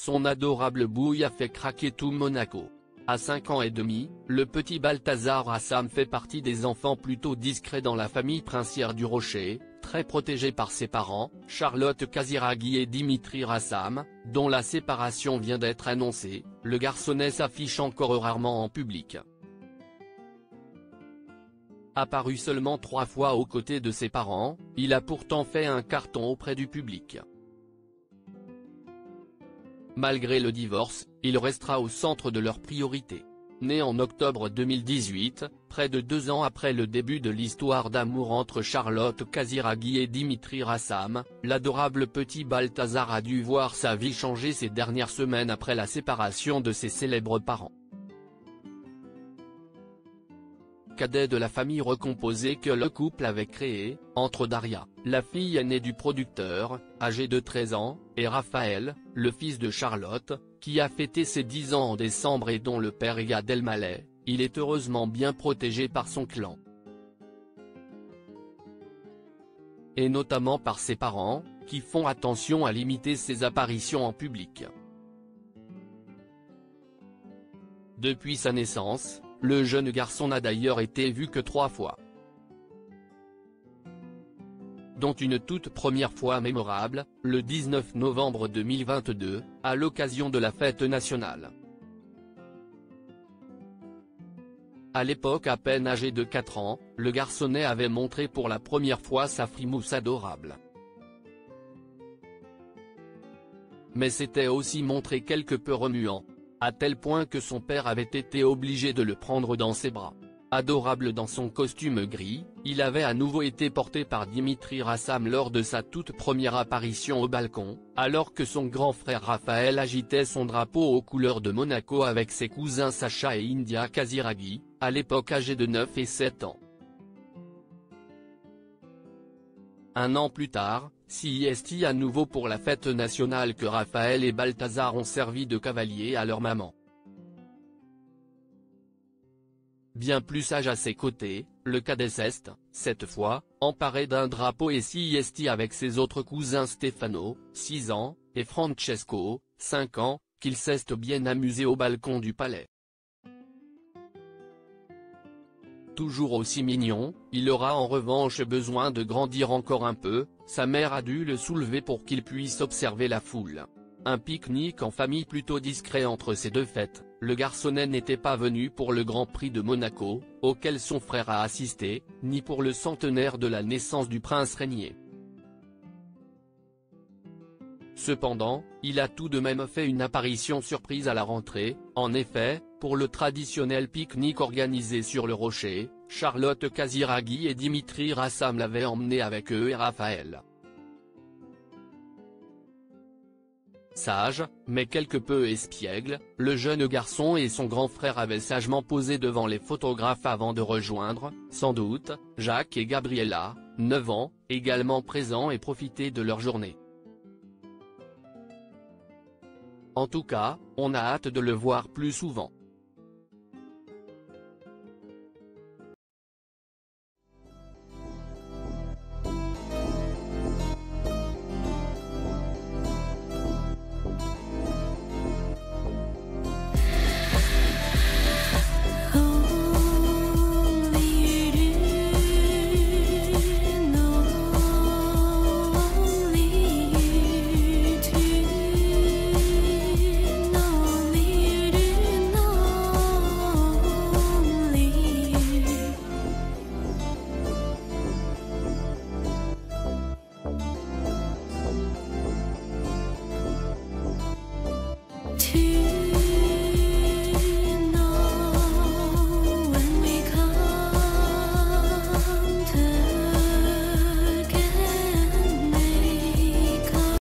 son adorable bouille a fait craquer tout Monaco. À 5 ans et demi, le petit Balthazar Assam fait partie des enfants plutôt discrets dans la famille princière du Rocher, très protégé par ses parents, Charlotte Casiraghi et Dimitri Assam, dont la séparation vient d'être annoncée. Le garçonnet s'affiche encore rarement en public. Apparu seulement 3 fois aux côtés de ses parents, il a pourtant fait un carton auprès du public. Malgré le divorce, il restera au centre de leurs priorités. Né en octobre 2018, près de 2 ans après le début de l'histoire d'amour entre Charlotte Casiraghi et Dimitri Assam, l'adorable petit Balthazar a dû voir sa vie changer ces dernières semaines après la séparation de ses célèbres parents. Cadet de la famille recomposée que le couple avait créée, entre Daria, la fille aînée du producteur, âgée de 13 ans, et Raphaël, le fils de Charlotte, qui a fêté ses 10 ans en décembre et dont le père est Gad Elmaleh, il est heureusement bien protégé par son clan. Et notamment par ses parents, qui font attention à limiter ses apparitions en public. Depuis sa naissance, le jeune garçon n'a d'ailleurs été vu que 3 fois. Dont une toute première fois mémorable, le 19 novembre 2022, à l'occasion de la fête nationale. À l'époque à peine âgé de 4 ans, le garçonnet avait montré pour la première fois sa frimousse adorable. Mais s'était aussi montré quelque peu remuant. À tel point que son père avait été obligé de le prendre dans ses bras. Adorable dans son costume gris, il avait à nouveau été porté par Dimitri Assam lors de sa toute première apparition au balcon, alors que son grand frère Raphaël agitait son drapeau aux couleurs de Monaco avec ses cousins Sacha et India Casiraghi, à l'époque âgés de 9 et 7 ans. Un an plus tard, c'est à nouveau pour la fête nationale que Raphaël et Balthazar ont servi de cavaliers à leur maman. Bien plus sage à ses côtés, le cadet s'est, cette fois, emparé d'un drapeau et c'est avec ses autres cousins Stefano, 6 ans, et Francesco, 5 ans, qu'ils s'est bien amusés au balcon du palais. Toujours aussi mignon, il aura en revanche besoin de grandir encore un peu, sa mère a dû le soulever pour qu'il puisse observer la foule. Un pique-nique en famille plutôt discret entre ces deux fêtes, le garçonnet n'était pas venu pour le Grand Prix de Monaco, auquel son frère a assisté, ni pour le centenaire de la naissance du prince régnier. Cependant, il a tout de même fait une apparition surprise à la rentrée. En effet, pour le traditionnel pique-nique organisé sur le Rocher, Charlotte Casiraghi et Dimitri Assam l'avaient emmené avec eux et Raphaël. Sage, mais quelque peu espiègle, le jeune garçon et son grand frère avaient sagement posé devant les photographes avant de rejoindre, sans doute, Jacques et Gabriella, 9 ans, également présents et profiter de leur journée. En tout cas, on a hâte de le voir plus souvent.